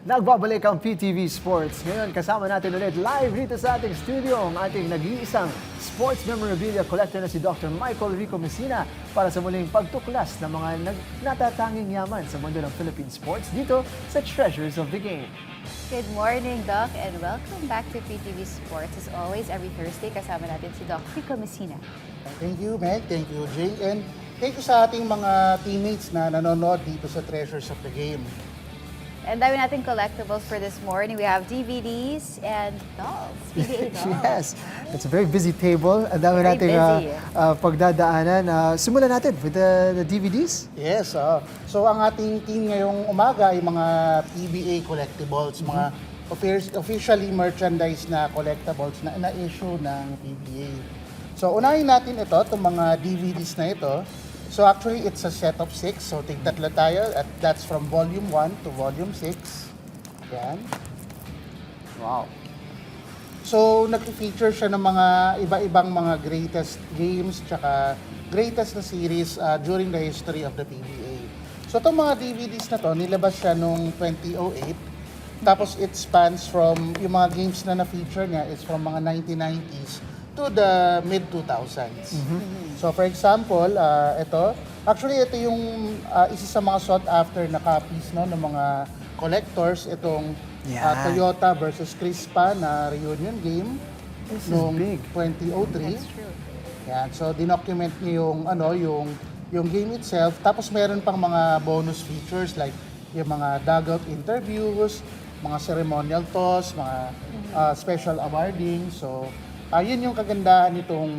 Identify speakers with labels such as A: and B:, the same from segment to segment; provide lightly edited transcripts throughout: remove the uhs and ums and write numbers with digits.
A: Nagbabalik ang PTV Sports. Ngayon kasama natin ulit live dito sa ating studio ang ating nag-iisang sports memorabilia collector na si Dr. Michael Rico Messina para sa muling pagtuklas ng mga natatanging yaman sa mundo ng Philippine sports dito sa Treasures of the Game.
B: Good morning, Doc, and welcome back to PTV Sports. As always, every Thursday, kasama natin si Doc Rico Messina.
C: Thank you, Meg. Thank you, Jay. And thank you sa ating mga teammates na nanonood dito sa Treasures of the Game.
B: And dami natin collectibles for this morning. We have DVDs and dolls, PBA dolls.
A: Yes, it's a very busy table. Ang dami
B: Very
A: nating
B: busy.
A: pagdadaanan. Simulan natin with the DVDs.
C: Yes, so ang ating team ngayong umaga ay mga PBA collectibles, mga officially merchandise na collectibles na na-issue ng PBA. So unahin natin ito, itong mga DVDs na ito. So actually, it's a set of 6. So tig-tatlo tayo at that's from Volume 1 to Volume 6. Yan.
A: Wow.
C: So nag-feature siya ng mga iba-ibang mga greatest games tsaka greatest na series during the history of the PBA. So itong mga DVDs na to, nilabas siya noong 2008. Tapos it spans from, yung mga games na na-feature niya is from mga 1990s to the mid-2000s. So for example, ito yung isa sa mga sought after na copies no, ng mga collectors, itong
A: Yan.
C: Toyota versus Crispa na reunion game
A: This is
C: noong
A: big.
C: 2003.
B: That's true.
C: Yan, so dinocument niyo yung game itself, tapos meron pang mga bonus features like yung mga dugout interviews, mga ceremonial toss, mga special awarding. So yun yung kagandahan nitong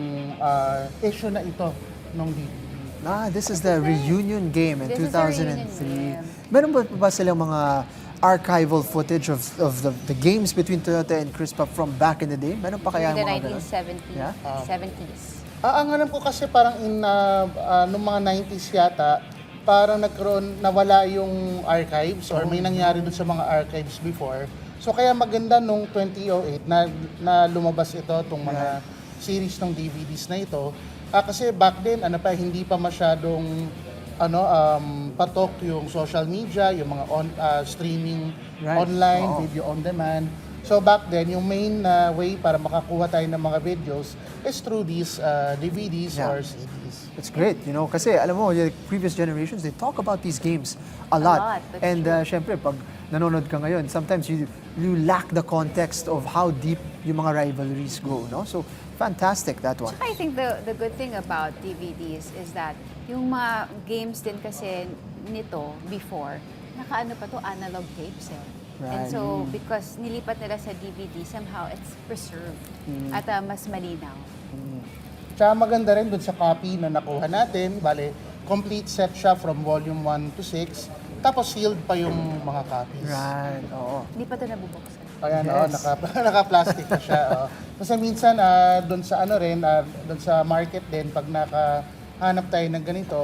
C: issue na ito nung DVD.
A: This is the reunion game in
B: This is the
A: 2003.
B: reunion game.
A: Meron ba silang mga archival footage of the games between Toyota and Crispa from back in the day? Meron pa kaya
B: During the
A: mga ganun?
B: 1970s.
A: Yeah?
B: 70s.
C: Ang alam ko kasi parang nung mga 90s yata, parang nawala yung archives or may nangyari doon sa mga archives before. So kaya maganda nung 2008 na lumabas ito, itong mga series ng DVDs na ito. Kasi back then, hindi pa masyadong patok yung social media, yung mga streaming
A: Right.
C: online,
A: Oo.
C: video on demand. So back then, yung main way para makakuha tayo ng mga videos is through these DVDs
A: Yeah.
C: or CDs.
A: It's great, you know, kasi alam mo, the previous generations, they talk about these games a lot.
B: lot, that's
A: And syempre, pag nanonood ka ngayon, sometimes you lack the context of how deep yung mga rivalries go, no? So, fantastic, that one.
B: I think the good thing about DVDs is that yung mga games din kasi nito before, nakaano pa to analog tapes eh. And
A: Right.
B: so, because nilipat nila sa DVD, somehow it's preserved at mas malinaw.
C: Tsaka maganda rin dun sa copy na nakuha natin. Bale, complete set siya from volume 1 to 6. Tapos sealed pa yung mga copies.
A: Right, oo.
B: Hindi pa ito nabubuksan.
C: Ayan,
A: Yes.
C: naka-plastic na siya. Kasi minsan, doon sa doon sa market din, pag nakahanap tayo ng ganito,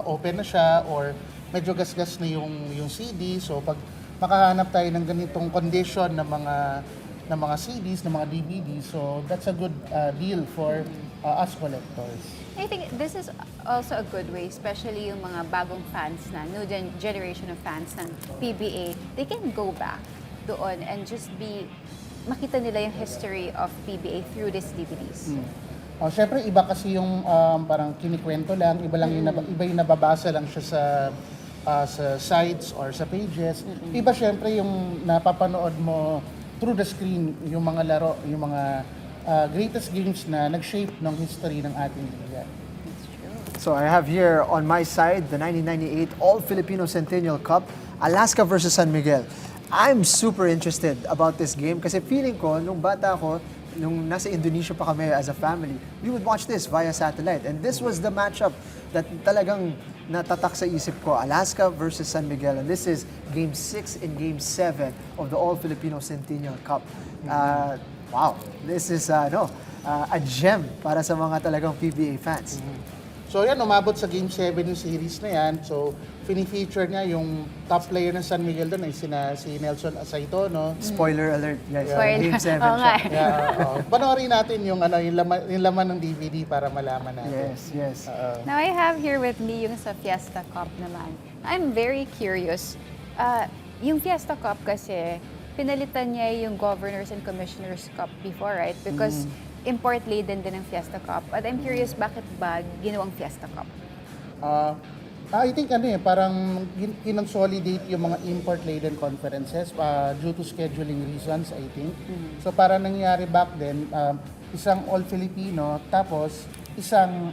C: open na siya or medyo gasgas na yung CD. So pag makahanap tayo ng ganitong condition ng mga CDs, ng mga DVDs, so that's a good deal for us collectors.
B: I think this is also a good way, especially yung mga bagong fans na, new generation of fans ng PBA, they can go back doon and just makita nila yung history of PBA through these DVDs.
C: Siyempre, iba kasi yung parang kinikwento lang, iba yung nababasa lang siya sa sites or sa pages. Iba siyempre yung napapanood mo through the screen, yung mga laro, yung mga greatest games na nag-shape ng history ng ating liga.
A: So I have here on my side the 1998 All-Filipino Centennial Cup, Alaska versus San Miguel. I'm super interested about this game kasi feeling ko, nung bata ako, nung nasa Indonesia pa kami as a family, we would watch this via satellite. And this was the matchup that talagang natatak sa isip ko, Alaska versus San Miguel. And this is Game 6 and Game 7 of the All-Filipino Centennial Cup. Wow, this is a gem para sa mga talagang PBA fans.
C: So yan, umabot sa Game 7 yung series na yan. So, fini-feature niya yung top player ng San Miguel doon ay si Nelson Asaito, no?
A: Spoiler alert, guys.
B: Spoiler.
A: Game 7
B: Oo nga
A: siya.
C: Yeah, panoorin natin yung laman ng DVD para malaman natin.
A: Yes.
B: Now I have here with me yung sa Fiesta Cup naman. I'm very curious. Yung Fiesta Cup kasi, pinalitan niya yung Governors and Commissioners Cup before, right? Because import-laden din ang Fiesta Cup. At I'm curious, bakit ba ginawang Fiesta Cup?
C: I think parang kinonsolidate yung mga import-laden conferences due to scheduling reasons, I think. So parang nangyari back then, isang all-Filipino, tapos isang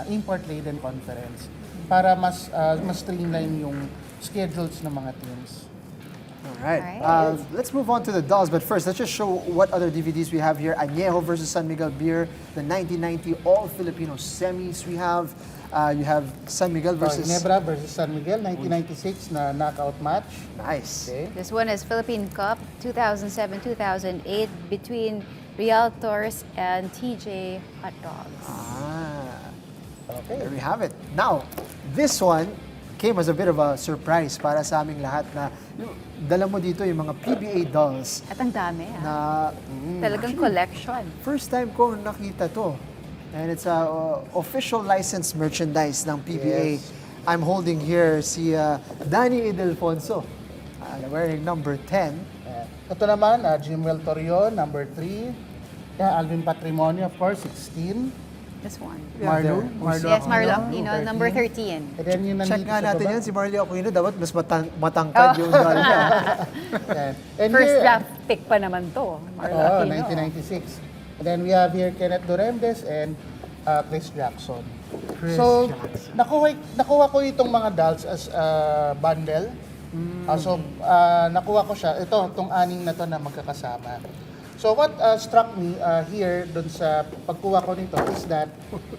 C: import-laden conference para mas streamline yung schedules ng mga teams.
A: Alright.
B: Alright.
A: Let's move on to the dolls, but first, let's just show what other DVDs we have here. Añejo versus San Miguel Beer, the 1990 All-Filipino Semis. You have San Miguel versus...
C: Ginebra versus San Miguel, 1996 na knockout match.
A: Nice.
C: Okay.
B: This one is Philippine Cup 2007-2008 between Realtors and TJ Hot Dogs.
C: Okay.
A: There we have it. Now, this one came as a bit of a surprise para sa aming lahat na dala mo dito yung mga PBA dolls
B: At ang dami,
A: na
B: Talagang collection.
A: first time ko nakita to. And it's a official licensed merchandise ng PBA.
C: Yes.
A: I'm holding here si Danny Idelfonso, wearing number 10.
C: Ito naman, Jimwell Torion, number 3. Alvin Patrimonio, of course, 16.
B: This one.
A: Yeah,
C: Marlo,
A: there.
C: Marlo
B: Yes, Marlo
C: Aquino,
B: Aquino, number 13.
C: And then yung
A: Check
C: nandito
A: nga
C: sa
A: natin
C: baba.
A: yan, si Marley Aquino, dapat mas matangkad yung doll niya.
C: Yan. And
B: First
C: here,
B: draft pick pa naman to, Marlo Aquino.
C: 1996. And then we have here Kenneth Doremdes and Chris Jackson.
A: Chris
C: So,
A: Jackson.
C: nakuha ko itong mga dolls as bundle. Nakuha ko siya. Itong aning na to na magkakasama. So what struck me here dun sa pagkuha ko nito is that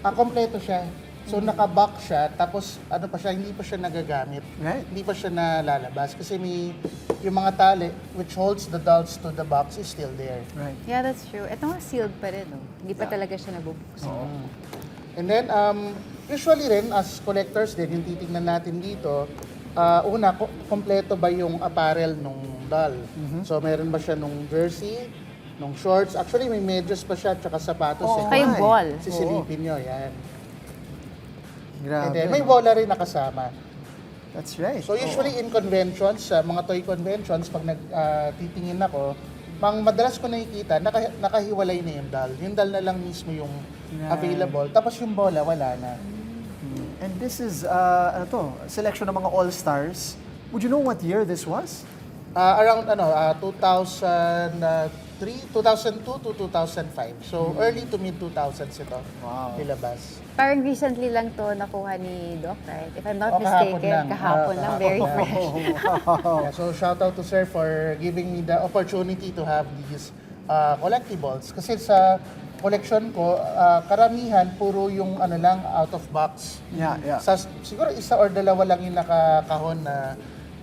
C: kompleto siya. So naka-box siya, tapos hindi pa siya nagagamit.
A: Right.
C: Hindi pa siya nalalabas kasi yung mga tali which holds the dolls to the box is still there.
A: Right.
B: Yeah, that's true. Ito nga sealed pa rin, no? Hindi pa talaga siya nabubuksan.
C: And then, usually rin, as collectors din, yung titignan natin dito, kompleto ba yung apparel nung doll? So, meron ba siya nung jersey, nung shorts? Actually, may medyas pa siya, tsaka sapatos.
A: Oo.
B: Saka yung
A: Ay.
B: ball.
C: Sisilipin nyo, yan. And
A: Grabe.
C: then, may bola rin nakasama.
A: That's right.
C: So, usually in conventions, sa mga toy conventions, pag titingin ako, madalas ko nakikita, nakahiwalay na yung doll. Yung doll na lang mismo yung available. Tapos yung bola, wala na.
A: And this is, selection ng mga all-stars. Would you know what year this was?
C: Around 2003, 2002 to 2005. So, early to mid-2000s ito.
A: Wow.
C: Nilabas.
B: Parang recently lang to nakuha ni Doc, right? If I'm not
C: Kahapon
B: mistaken,
C: lang.
B: kahapon lang, very
C: Kahapon lang.
B: fresh.
C: Yeah, so, shout out to Sir for giving me the opportunity to have these collectibles. Kasi sa collection ko, karamihan, puro yung out of box.
A: Yeah.
C: Siguro isa or dalawa lang yung nakakahon na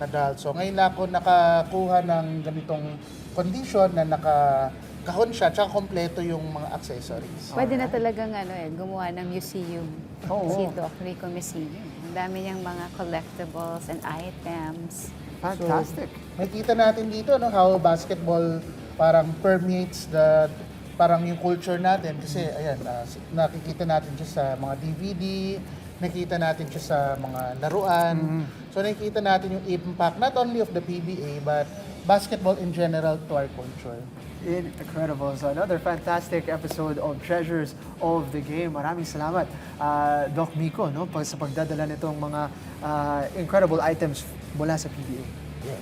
C: doll. So ngayon na ako nakakuha ng ganitong condition na nakakahon siya, tsaka kompleto yung mga accessories.
B: Pwede na talagang gumawa ng museum.
A: Oo.
B: Si Doc Rico Museum. Ang dami niyang mga collectibles and items.
A: Fantastic.
C: Makita natin dito how basketball parang permeates parang yung culture natin. Kasi ayan, nakikita natin siya sa mga DVD, nakikita natin siya sa mga laruan. So nakikita natin yung impact not only of the PBA but basketball in general to our culture.
A: Incredible. So another fantastic episode of Treasures of the Game. Maraming salamat, Doc Miko, sa pagdadala nitong mga incredible items mula sa PBA.